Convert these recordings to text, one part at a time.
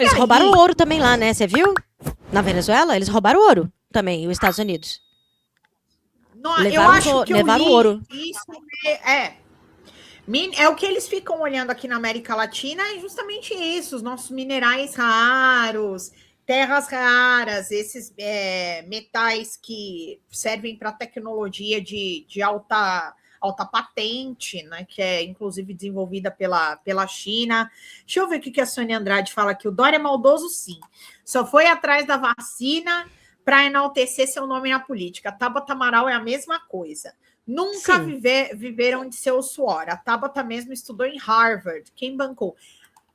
Eles roubaram o ouro também lá, né? Você viu? Na Venezuela, eles roubaram o ouro também, os Estados Unidos. Eu acho que eu levaram o li ouro. isso. É o que eles ficam olhando aqui na América Latina, é justamente isso, os nossos minerais raros, terras raras, esses metais que servem para tecnologia de alta patente, né, que é inclusive desenvolvida pela China. Deixa eu ver o que a Sônia Andrade fala aqui. O Dória é maldoso, sim. Só foi atrás da vacina para enaltecer seu nome na política. Tabata Amaral é a mesma coisa. Nunca viveram de seu suor. A Tabata mesmo estudou em Harvard. Quem bancou?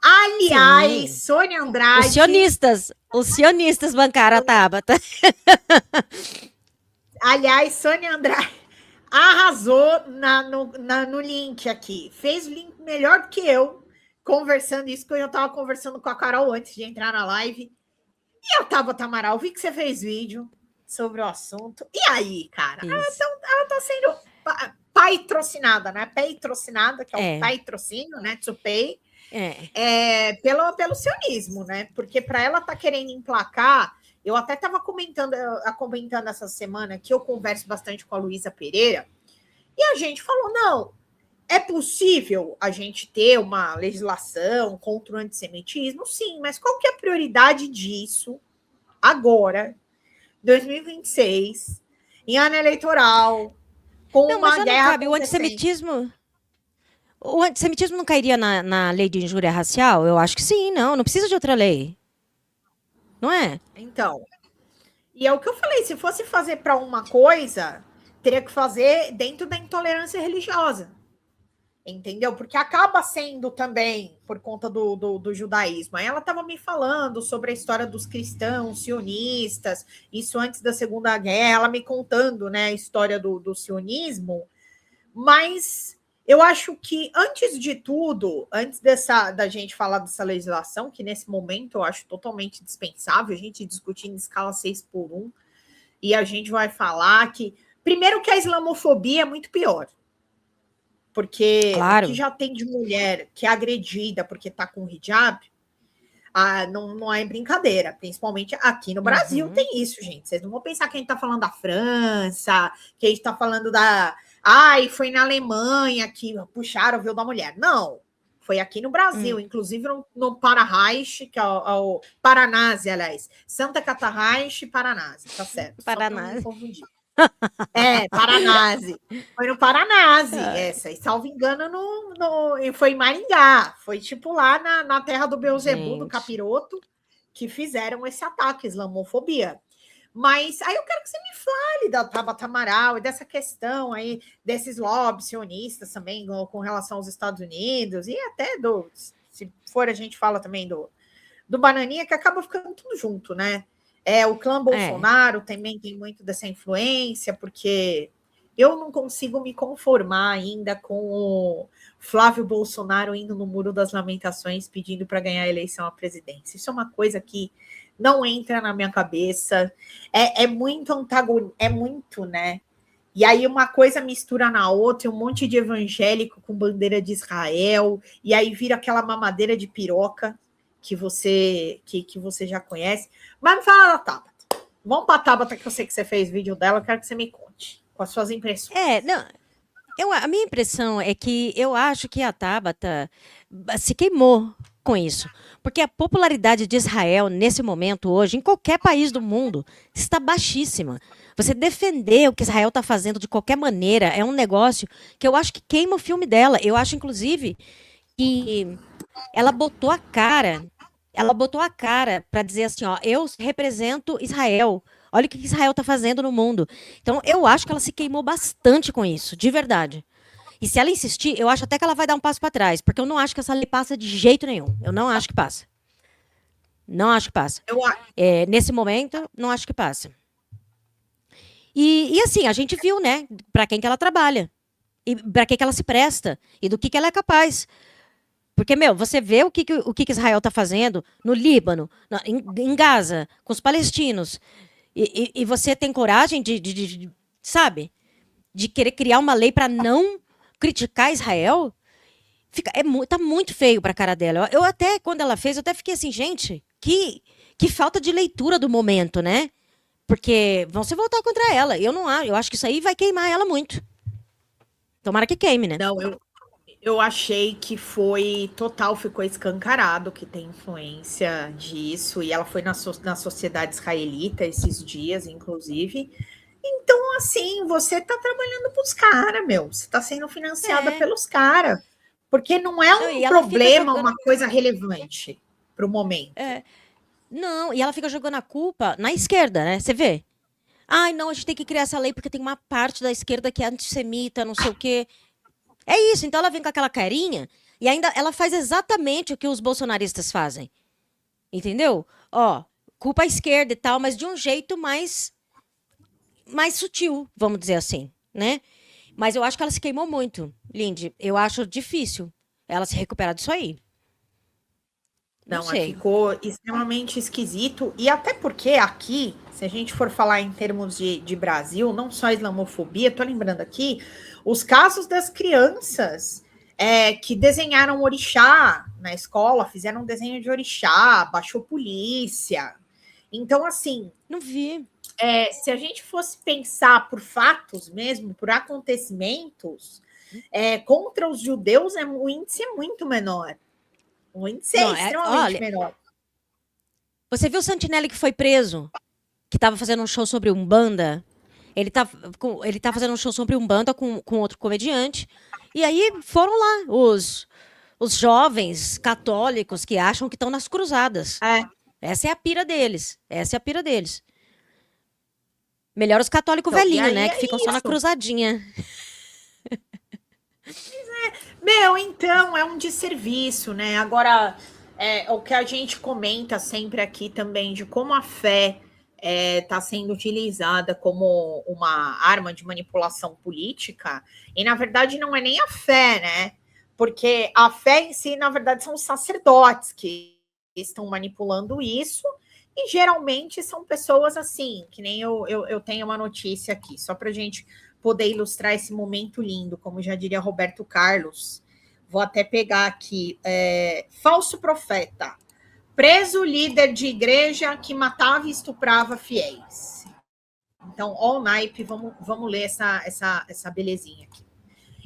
Aliás, sim. Sônia Andrade... Os sionistas bancaram a Tabata. Aliás, Sônia Andrade arrasou no link aqui. Fez o link melhor do que eu, conversando isso, que eu já estava conversando com a Carol antes de entrar na live. E a Tabata Amaral, vi que você fez vídeo sobre o assunto. E aí, cara? Ela tá sendo patrocinada, né? Patrocinada, que é o patrocínio, né? To pay. Pelo sionismo, né? Porque para ela tá querendo emplacar... Eu até estava comentando essa semana que eu converso bastante com a Luísa Pereira, e a gente falou, não, é possível a gente ter uma legislação contra o antissemitismo? Sim, mas qual que é a prioridade disso agora, 2026, em ano eleitoral, com uma guerra acontecendo? O antissemitismo não cairia na lei de injúria racial? Eu acho que sim, não precisa de outra lei. Não é? Então, e é o que eu falei, se fosse fazer para uma coisa, teria que fazer dentro da intolerância religiosa, entendeu? Porque acaba sendo também por conta do judaísmo. Aí ela estava me falando sobre a história dos cristãos sionistas, isso antes da Segunda Guerra, ela me contando, né, a história do sionismo, mas... Eu acho que, antes de tudo, antes da gente falar dessa legislação, que nesse momento eu acho totalmente dispensável, a gente discutir em escala 6x1, e a gente vai falar que... Primeiro que a islamofobia é muito pior. Porque o que já tem de mulher que é agredida porque está com hijab, não é brincadeira. Principalmente aqui no Brasil tem isso, gente. Vocês não vão pensar que a gente está falando da França, que a gente está falando foi na Alemanha que puxaram o véu da mulher. Não, foi aqui no Brasil, inclusive no Paraná-Reich, que é o Paranase, aliás. Santa Catarina e Paranase, tá certo. Paranase. Paranase. Foi no Paranase, essa. E, salvo engano, foi em Maringá. Foi tipo lá na terra do Beelzebub, do capiroto, que fizeram esse ataque, islamofobia. Mas aí eu quero que você me fale da Tabata Amaral e dessa questão aí, desses lobbies sionistas também, com relação aos Estados Unidos, e até se for, a gente fala também do Bananinha, que acaba ficando tudo junto, né? O clã Bolsonaro também tem muito dessa influência, porque eu não consigo me conformar ainda com o Flávio Bolsonaro indo no Muro das Lamentações pedindo para ganhar a eleição à presidência. Isso é uma coisa que não entra na minha cabeça, é muito antagônico, é muito, né? E aí uma coisa mistura na outra, um monte de evangélico com bandeira de Israel, e aí vira aquela mamadeira de piroca que você já conhece. Mas me fala da Tabata. Vamos para a Tabata, que eu sei que você fez vídeo dela, eu quero que você me conte, com as suas impressões. A minha impressão é que eu acho que a Tabata se queimou com isso. Porque a popularidade de Israel, nesse momento, hoje, em qualquer país do mundo, está baixíssima. Você defender o que Israel está fazendo de qualquer maneira é um negócio que eu acho que queima o filme dela. Eu acho, inclusive, que ela botou a cara para dizer assim, ó, eu represento Israel. Olha o que Israel está fazendo no mundo. Então, eu acho que ela se queimou bastante com isso, de verdade. E se ela insistir, eu acho até que ela vai dar um passo para trás, porque eu não acho que essa lei passa de jeito nenhum. Eu não acho que passa. Não acho que passa. Nesse momento, não acho que passa. E assim, a gente viu, né, para quem que ela trabalha, e para que ela se presta, e do que ela é capaz. Porque, você vê o que Israel está fazendo no Líbano, em Gaza, com os palestinos, e você tem coragem sabe, de querer criar uma lei para não criticar Israel? Tá muito feio pra cara dela. Eu até, quando ela fez, eu até fiquei assim, gente, que falta de leitura do momento, né? Porque vão se voltar contra ela. Eu não acho, eu acho que isso aí vai queimar ela muito. Tomara que queime, né? Não, eu achei que foi total, ficou escancarado que tem influência disso, e ela foi na sociedade israelita esses dias, inclusive. Então, assim, você tá trabalhando pros caras, meu. Você tá sendo financiada É. pelos caras. Porque não é Não, um e ela fica problema, jogando. uma coisa relevante pro momento. É, não, e ela fica jogando a culpa na esquerda, né? Você vê? Ai, não, a gente tem que criar essa lei porque tem uma parte da esquerda que é antissemita, não sei o quê. É isso, então ela vem com aquela carinha e ainda ela faz exatamente o que os bolsonaristas fazem. Entendeu? Ó, culpa a esquerda e tal, mas de um jeito mais sutil, vamos dizer assim, né? Mas eu acho que ela se queimou muito, Lindy. Eu acho difícil ela se recuperar disso aí. Não Não, sei. ficou extremamente esquisito. E até porque aqui, se a gente for falar em termos de Brasil, não só islamofobia, tô lembrando aqui, os casos das crianças que desenharam orixá na escola, fizeram um desenho de orixá, baixou polícia. Então, assim, Não vi. se a gente fosse pensar por fatos mesmo, por acontecimentos, contra os judeus, o índice é muito menor. O índice é Não, extremamente olha, menor. você viu o Santinelli que foi preso? Que tava fazendo um show sobre Umbanda? Ele tá fazendo um show sobre Umbanda com outro comediante. E aí foram lá os jovens católicos que acham que estão nas cruzadas. É, Essa é a pira deles. Essa é a pira deles. Melhor os católicos então, e velhinhos, aí né? é Que ficam só na isso. cruzadinha. Meu, então, é um desserviço, né? Agora, o que a gente comenta sempre aqui também de como a fé está sendo utilizada como uma arma de manipulação política, e na verdade não é nem a fé, né? Porque a fé em si, na verdade, são os sacerdotes que estão manipulando isso, e geralmente são pessoas assim, que nem eu tenho uma notícia aqui, só para a gente poder ilustrar esse momento lindo, como já diria Roberto Carlos. Vou até pegar aqui. Falso profeta. Preso líder de igreja que matava e estuprava fiéis. Então, all naipe, vamos ler essa belezinha aqui.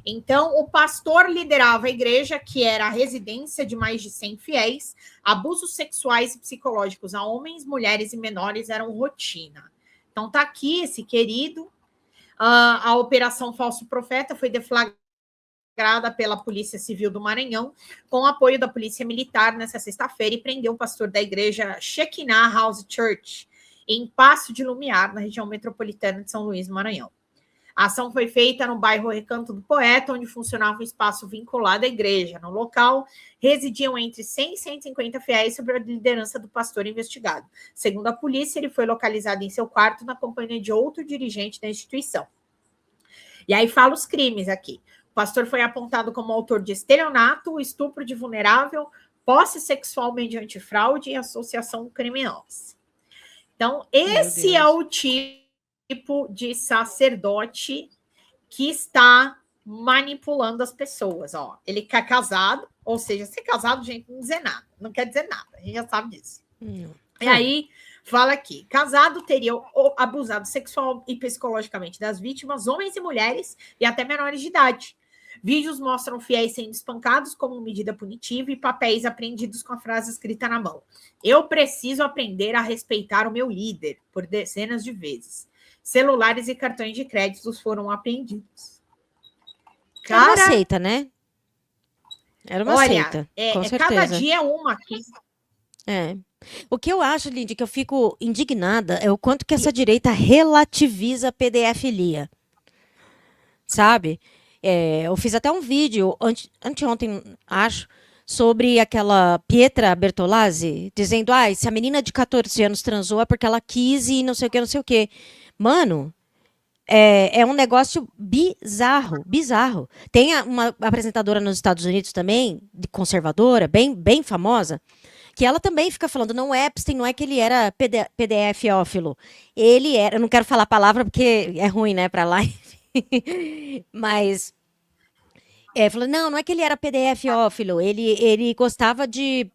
Então, o pastor liderava a igreja, que era a residência de mais de 100 fiéis. Abusos sexuais e psicológicos a homens, mulheres e menores eram rotina. Então, tá aqui esse querido. A Operação Falso Profeta foi deflagrada pela Polícia Civil do Maranhão, com o apoio da Polícia Militar nessa sexta-feira, e prendeu o pastor da igreja Shekinah House Church, em Paço de Lumiar, na região metropolitana de São Luís, Maranhão. A ação foi feita no bairro Recanto do Poeta, onde funcionava um espaço vinculado à igreja. No local, residiam entre 100 e 150 fiéis sob a liderança do pastor investigado. Segundo a polícia, ele foi localizado em seu quarto na companhia de outro dirigente da instituição. E aí fala os crimes aqui. O pastor foi apontado como autor de estelionato, estupro de vulnerável, posse sexual mediante fraude e associação criminosa. Então, esse é o tipo de sacerdote que está manipulando as pessoas. Ó, ele quer casado, ou seja, ser casado, gente, não dizer nada, não quer dizer nada, a gente já sabe disso. E aí, fala aqui, casado teria abusado sexual e psicologicamente das vítimas, homens e mulheres, e até menores de idade. Vídeos mostram fiéis sendo espancados como medida punitiva e papéis apreendidos com a frase escrita na mão. Eu preciso aprender a respeitar o meu líder, por dezenas de vezes. Celulares e cartões de créditos foram apreendidos. Era uma Cara, seita, né? Era uma olha, seita, com cada certeza. dia uma aqui. É. O que eu acho, Lindy, que eu fico indignada é o quanto que essa direita relativiza a pedofilia. Sabe? Eu fiz até um vídeo, anteontem, acho, sobre aquela Pietra Bertolazzi, dizendo, se a menina de 14 anos transou é porque ela quis e não sei o que, não sei o que. Mano, é um negócio bizarro, bizarro. Tem uma apresentadora nos Estados Unidos também, de conservadora, bem, bem famosa, que ela também fica falando, não, Epstein não é que ele era PDFófilo. Ele era, eu não quero falar a palavra porque é ruim, né, pra live. Mas Falou, não é que ele era PDFófilo, ele gostava de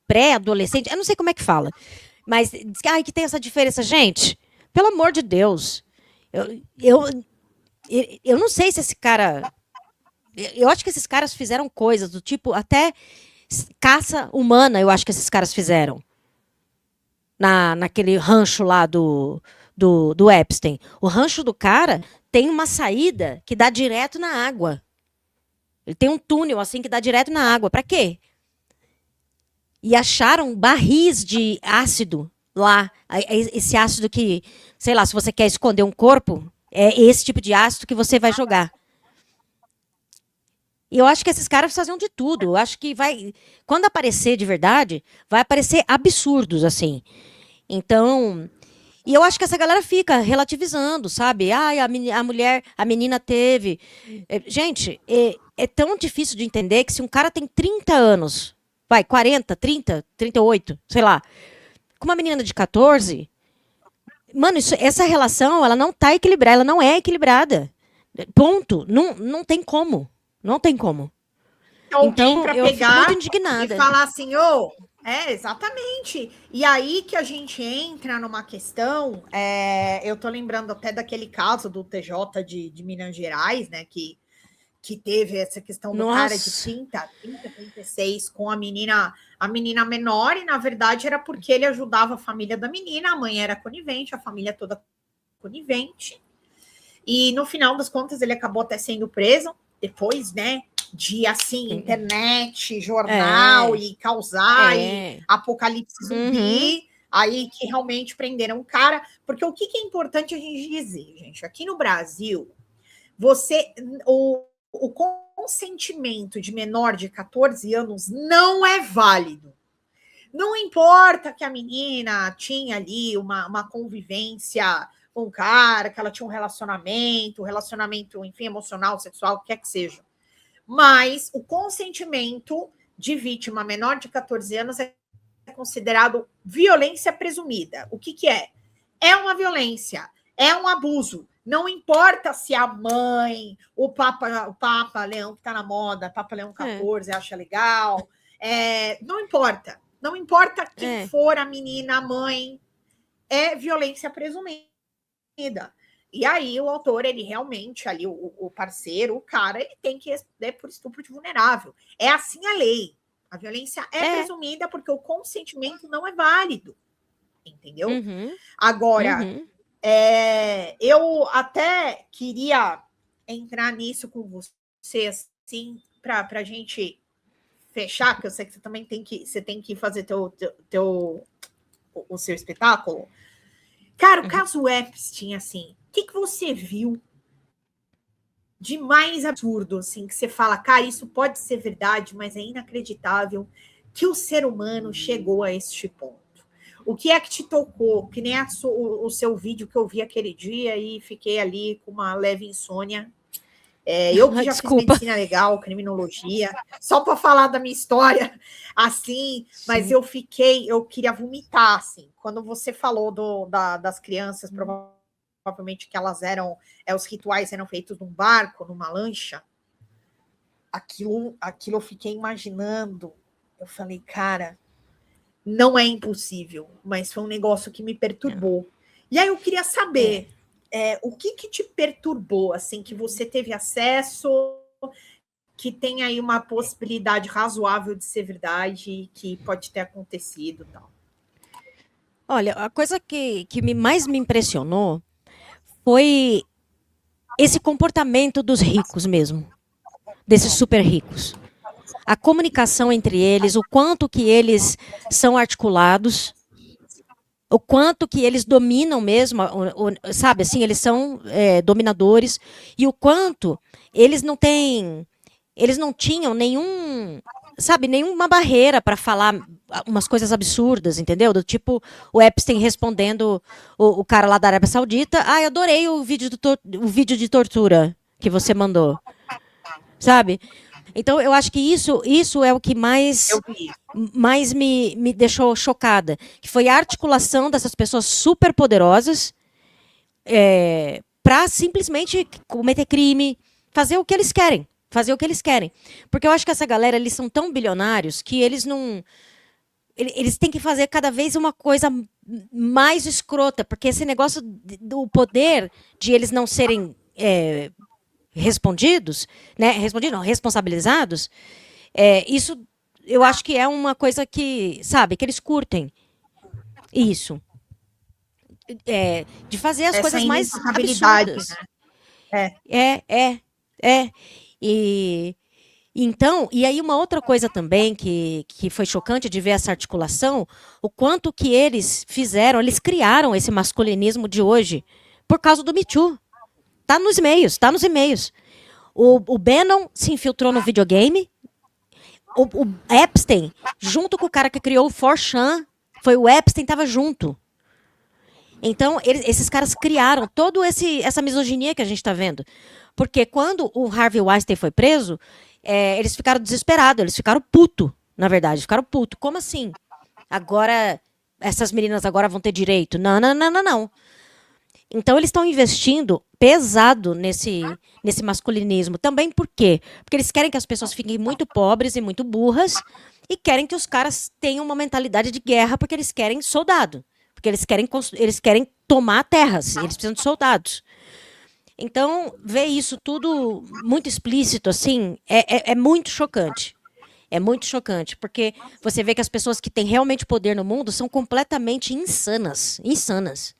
pré-adolescente, eu não sei como é que fala, mas diz que, ai, que tem essa diferença. Gente, pelo amor de Deus, eu, eu, eu não sei se esse cara... Eu acho que esses caras fizeram coisas do tipo, até caça humana, eu acho que esses caras fizeram. Naquele rancho lá do Epstein. O rancho do cara tem uma saída que dá direto na água. Ele tem um túnel assim que dá direto na água. Para quê? E acharam barris de ácido lá. Esse ácido que, sei lá, se você quer esconder um corpo, é esse tipo de ácido que você vai jogar. E eu acho que esses caras faziam de tudo. Eu acho que vai. Quando aparecer de verdade, vai aparecer absurdos, assim. Então. E eu acho que essa galera fica relativizando, sabe? Ai, a mulher, a menina teve. Gente, é tão difícil de entender que se um cara tem 30 anos, vai, 40, 30, 38, sei lá, com uma menina de 14, mano, essa relação, ela não tá equilibrada, ela não é equilibrada. Ponto. Não, não tem como. Não tem como. Alguém Então, para eu fico pegar muito e indignada. falar assim, ô, exatamente. E aí que a gente entra numa questão, eu tô lembrando até daquele caso do TJ de Minas Gerais, né, que teve essa questão do cara de Nossa. 30, 36 com a menina menor, e na verdade era porque ele ajudava a família da menina, a mãe era conivente, a família toda conivente. E no final das contas ele acabou até sendo preso depois, né, de assim, internet, jornal e causar e apocalipse zumbi, aí que realmente prenderam o cara, porque o que é importante a gente dizer, gente, aqui no Brasil, o consentimento de menor de 14 anos não é válido. Não importa que a menina tinha ali uma convivência com o cara, que ela tinha um relacionamento, enfim, emocional, sexual, o que quer que seja. Mas o consentimento de vítima menor de 14 anos é considerado violência presumida. O que é? É uma violência, é um abuso. Não importa se a mãe, o Papa Leão, que está na moda, Papa Leão 14, acha legal. Não importa. Não importa quem for a menina, a mãe, é violência presumida. E aí o autor, ele realmente, ali, o parceiro, o cara, ele tem que responder por estupro de vulnerável. É assim a lei. A violência é presumida porque o consentimento não é válido. Entendeu? Agora, eu até queria entrar nisso com você, assim, para a gente fechar, que eu sei que você também tem que fazer o seu espetáculo. Cara, o caso Epstein, assim, o que você viu de mais absurdo, assim, que você fala, cara, isso pode ser verdade, mas é inacreditável que o ser humano chegou a este ponto? O que é que te tocou? Que nem o seu vídeo que eu vi aquele dia e fiquei ali com uma leve insônia. Eu que já fiz medicina legal, criminologia, só para falar da minha história, assim, mas eu queria vomitar, assim. Quando você falou das crianças, provavelmente que elas os rituais eram feitos num barco, numa lancha, aquilo eu fiquei imaginando. Eu falei, cara, não é impossível, mas foi um negócio que me perturbou. E aí eu queria saber... o que te perturbou, assim, que você teve acesso, que tem aí uma possibilidade razoável de ser verdade, que pode ter acontecido e tal? Olha, a coisa que mais me impressionou foi esse comportamento dos ricos mesmo, desses super ricos. A comunicação entre eles, o quanto que eles são articulados, o quanto que eles dominam mesmo, sabe, assim, eles são dominadores, e o quanto eles não tinham nenhuma barreira para falar umas coisas absurdas, entendeu? Do tipo, o Epstein respondendo o cara lá da Arábia Saudita, eu adorei o vídeo de tortura que você mandou, sabe? Então, eu acho que isso é o que mais me deixou chocada, que foi a articulação dessas pessoas super poderosas para simplesmente cometer crime, fazer o que eles querem. fazer o que eles querem. Porque eu acho que essa galera, eles são tão bilionários que eles não. Eles têm que fazer cada vez uma coisa mais escrota, porque esse negócio do poder de eles não serem respondidos, né? Respondidos, não, responsabilizados, isso eu acho que é uma coisa que, sabe, que eles curtem. Isso. De fazer as Essa coisas mais inimputabilidade, absurdas. né? É. E então, e aí uma outra coisa também que foi chocante de ver essa articulação, o quanto que eles fizeram, eles criaram esse masculinismo de hoje por causa do Me Too. Tá nos e-mails. O Bannon se infiltrou no videogame, o Epstein, junto com o cara que criou o 4chan, foi o Epstein, tava junto. Então, esses caras criaram toda essa misoginia que a gente está vendo. Porque quando o Harvey Weinstein foi preso, eles ficaram desesperados, eles ficaram puto, na verdade, ficaram puto. Como assim? Agora, essas meninas agora vão ter direito? Não, não, não, não, não. Então, eles estão investindo pesado nesse masculinismo. Também por quê? Porque eles querem que as pessoas fiquem muito pobres e muito burras e querem que os caras tenham uma mentalidade de guerra porque eles querem soldado. Porque eles querem tomar terras, eles precisam de soldados. Então, ver isso tudo muito explícito, assim, é muito chocante. É muito chocante, porque você vê que as pessoas que têm realmente poder no mundo são completamente insanas. Insanas.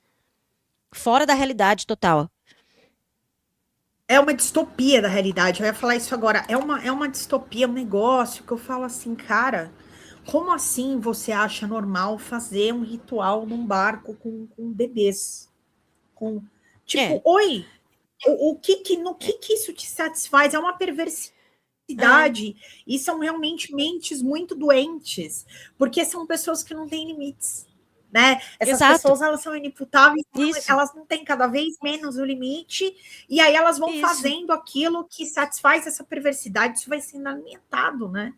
Fora da realidade total. É uma distopia da realidade. Eu ia falar isso agora. É uma distopia, um negócio que eu falo assim, cara. Como assim você acha normal fazer um ritual num barco com bebês? Com tipo, É. oi, no que isso te satisfaz? É uma perversidade. É. E são realmente mentes muito doentes, porque são pessoas que não têm limites, né? Essas Exato. pessoas, elas são inimputáveis, Isso. elas não têm cada vez menos o limite, e aí elas vão Isso. fazendo aquilo que satisfaz essa perversidade, isso vai sendo alimentado, né?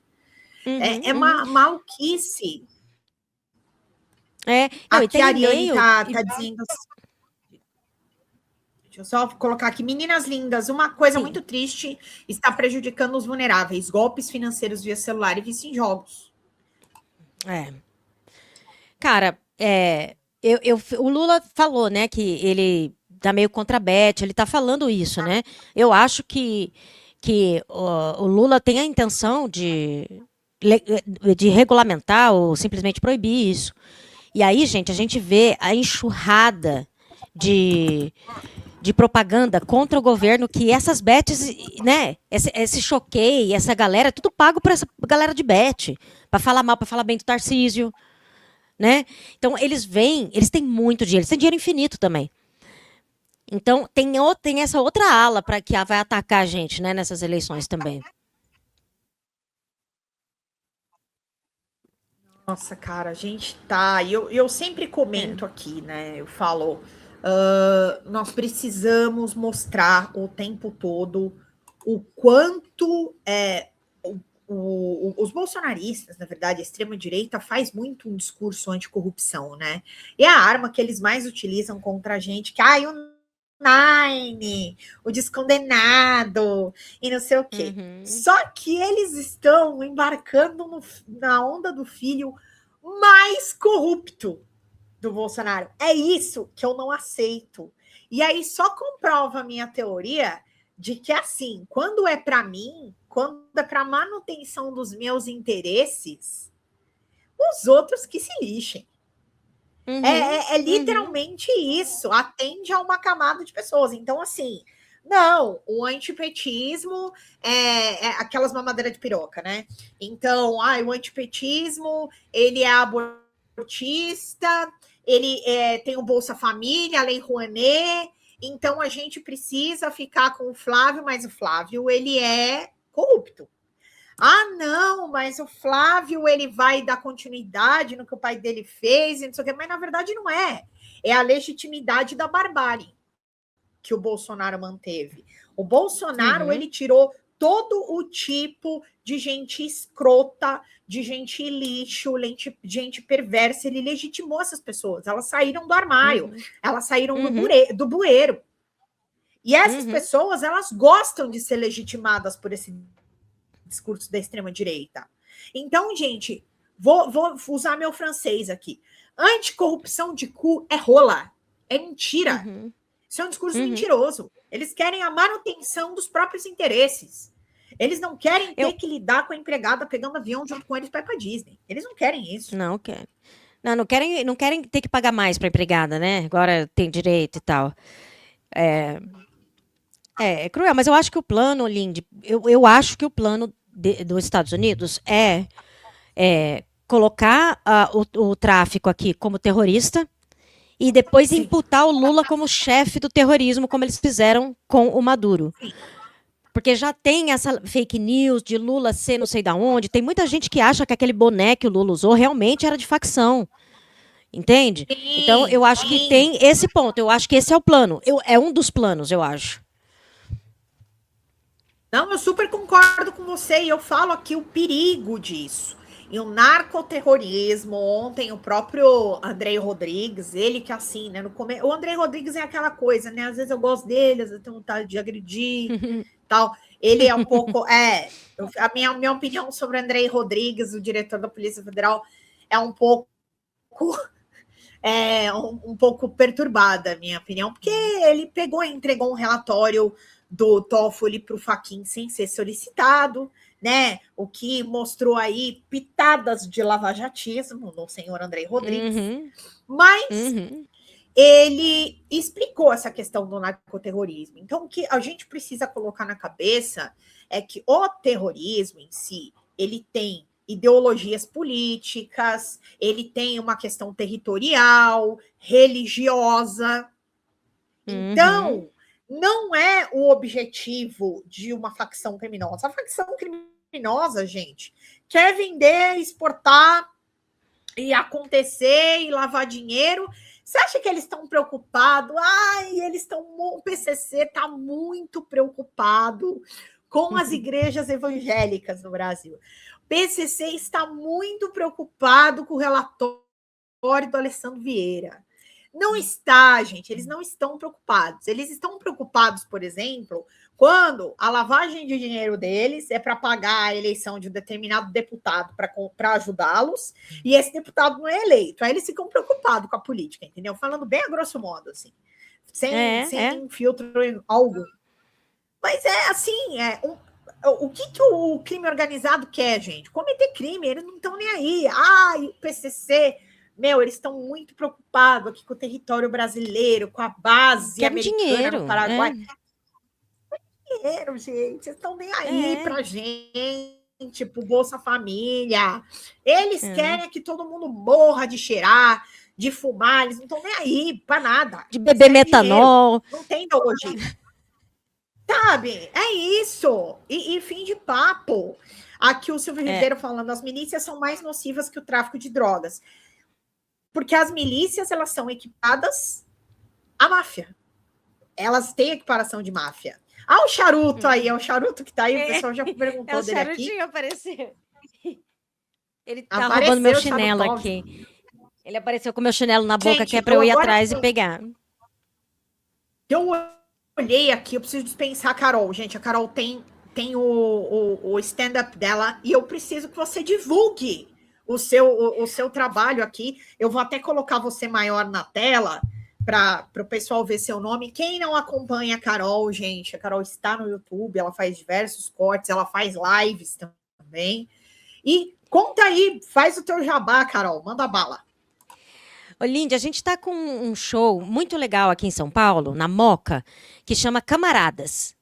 É Uhum. uma maluquice. Não, e Aqui tem a Ariane e-mail. tá dizendo. Deixa eu só colocar aqui. Meninas lindas, uma coisa Sim. muito triste está prejudicando os vulneráveis. Golpes financeiros via celular e vício em jogos. É. Cara, o Lula falou, né, que ele tá meio contra a Beth, ele tá falando isso, né? Eu acho que o Lula tem a intenção de regulamentar ou simplesmente proibir isso. E aí, gente, a gente vê a enxurrada de, de propaganda contra o governo que essas bets, né, esse choqueio, essa galera, é tudo pago por essa galera de bet, para falar mal, para falar bem do Tarcísio, né? Então eles têm muito dinheiro, eles têm dinheiro infinito também. Então tem essa outra ala para que vai atacar a gente, né, nessas eleições também. Nossa, cara, a gente tá. Eu sempre É. comento aqui, né? Eu falo, nós precisamos mostrar o tempo todo o quanto os bolsonaristas, na verdade, a extrema-direita, faz muito um discurso anticorrupção, né? E é a arma que eles mais utilizam contra a gente, que o Nine, o descondenado, e não sei o quê. Uhum. Só que eles estão embarcando na onda do filho mais corrupto do Bolsonaro. É isso que eu não aceito. E aí só comprova a minha teoria de que, assim, quando é para mim, quando é para manutenção dos meus interesses, os outros que se lixem. Uhum. É Uhum. literalmente isso, atende a uma camada de pessoas. Então, assim, não, o antipetismo é aquelas mamadeiras de piroca, né? Então, o antipetismo, ele é abortista, ele tem o Bolsa Família, a Lei Rouanet, então a gente precisa ficar com o Flávio, mas o Flávio, ele é corrupto. Ah, não, mas o Flávio ele vai dar continuidade no que o pai dele fez, e não sei o quê, mas na verdade não é. É a legitimidade da barbárie que o Bolsonaro manteve. O Bolsonaro Uhum. ele tirou todo o tipo de gente escrota, de gente lixo, gente perversa. Ele legitimou essas pessoas. Elas saíram do armário, Uhum. elas saíram Uhum. do bueiro. E essas pessoas, elas gostam de ser legitimadas por esse discurso da extrema-direita. Então, gente, vou usar meu francês aqui. Anticorrupção de cu é rola. É mentira. Isso é um discurso mentiroso. Eles querem a manutenção dos próprios interesses. Eles não querem ter que lidar com a empregada pegando avião junto com eles para ir para Disney. Eles não querem isso. Não querem. Não querem ter que pagar mais para empregada, né? Agora tem direito e tal. É cruel, mas eu acho que o plano, Lindy, eu acho que o plano dos Estados Unidos é colocar o tráfico aqui como terrorista e depois imputar o Lula como chefe do terrorismo, como eles fizeram com o Maduro. Porque já tem essa fake news de Lula ser não sei da onde. Tem muita gente que acha que aquele boné que o Lula usou realmente era de facção. Entende? Então, eu acho que tem esse ponto. Eu acho que esse é o plano. É um dos planos, eu acho. Não, eu super concordo com você. E eu falo aqui o perigo disso. E o narcoterrorismo, ontem o próprio Andrei Rodrigues, ele que assim, né? O Andrei Rodrigues é aquela coisa, né? Às vezes eu gosto dele, às vezes eu tenho vontade de agredir, tal. Ele é um pouco. A minha opinião sobre o Andrei Rodrigues, o diretor da Polícia Federal, é um pouco. Um pouco perturbada, a minha opinião, porque ele pegou e entregou um relatório do Toffoli para o Fachin sem ser solicitado, né? O que mostrou aí pitadas de lavajatismo no senhor Andrei Rodrigues. Mas ele explicou essa questão do narcoterrorismo. Então, o que a gente precisa colocar na cabeça é que o terrorismo em si, ele tem ideologias políticas, ele tem uma questão territorial, religiosa. Então, não é o objetivo de uma facção criminosa. A facção criminosa, gente, quer vender, exportar e acontecer e lavar dinheiro. Você acha que eles estão preocupados? O PCC está muito preocupado com as igrejas evangélicas no Brasil. O PCC está muito preocupado com o relatório do Alessandro Vieira. Não está, gente, eles não estão preocupados. Eles estão preocupados, por exemplo, quando a lavagem de dinheiro deles é para pagar a eleição de um determinado deputado para ajudá-los, e esse deputado não é eleito. Aí eles ficam preocupados com a política, entendeu? Falando bem a grosso modo, assim, sem filtro algum. Mas o que o crime organizado quer, gente? Cometer crime, eles não estão nem aí. O PCC... eles estão muito preocupados aqui com o território brasileiro, com a base americana no Paraguai. Dinheiro, gente. Vocês estão nem aí pra gente, pro Bolsa Família. Eles querem que todo mundo morra de cheirar, de fumar. Eles não estão nem aí pra nada. De beber metanol. Dinheiro. Não tem ideologia. Sabe? É isso. E fim de papo. Aqui o Silvio Ribeiro falando, as milícias são mais nocivas que o tráfico de drogas. Porque as milícias, elas são equipadas à máfia. Elas têm equiparação de máfia. O charuto aí, é o charuto que tá aí, o pessoal já perguntou dele aqui. O charutinho apareceu. Ele tá roubando meu chinelo aqui. Ele apareceu com meu chinelo na boca, que é para eu ir atrás e pegar. Eu olhei aqui, eu preciso dispensar a Carol. Gente, a Carol tem o stand-up dela e eu preciso que você divulgue o seu trabalho aqui. Eu vou até colocar você maior na tela para o pessoal ver seu nome. Quem não acompanha a Carol, gente, a Carol está no YouTube, ela faz diversos cortes, ela faz lives também. E conta aí, faz o teu jabá, Carol, manda bala. Ô, Lindy, a gente está com um show muito legal aqui em São Paulo, na Moca, que chama Camaradas.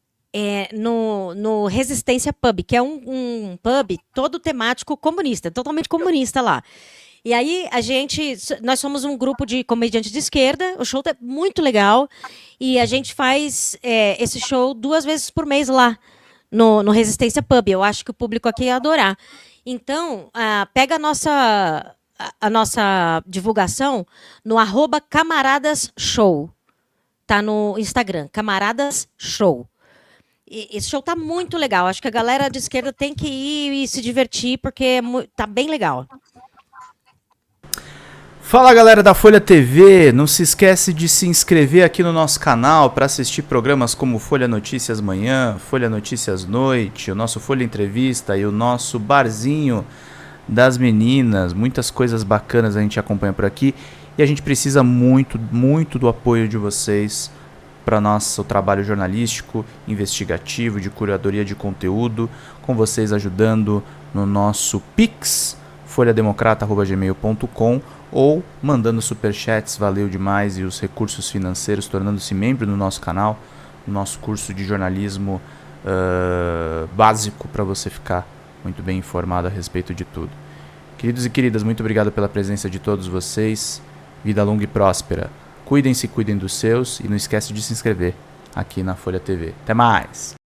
No Resistência Pub, que é um pub todo temático comunista, totalmente comunista lá. E aí nós somos um grupo de comediantes de esquerda, o show é muito legal, e a gente faz esse show 2 vezes por mês lá, no Resistência Pub. Eu acho que o público aqui ia adorar. Então, pega a nossa divulgação no @camaradas_show. Tá no Instagram, Camaradas Show. Esse show tá muito legal. Acho que a galera de esquerda tem que ir e se divertir, porque tá bem legal. Fala galera da Folha TV, não se esquece de se inscrever aqui no nosso canal para assistir programas como Folha Notícias Manhã, Folha Notícias Noite, o nosso Folha Entrevista e o nosso Barzinho das Meninas. Muitas coisas bacanas a gente acompanha por aqui e a gente precisa muito do apoio de vocês para nosso trabalho jornalístico, investigativo, de curadoria de conteúdo, com vocês ajudando no nosso Pix, folhademocrata@gmail.com, ou mandando superchats, valeu demais, e os recursos financeiros, tornando-se membro do nosso canal, no nosso curso de jornalismo básico, para você ficar muito bem informado a respeito de tudo. Queridos e queridas, muito obrigado pela presença de todos vocês, vida longa e próspera. Cuidem-se, cuidem dos seus, e não esquece de se inscrever aqui na Folha TV. Até mais!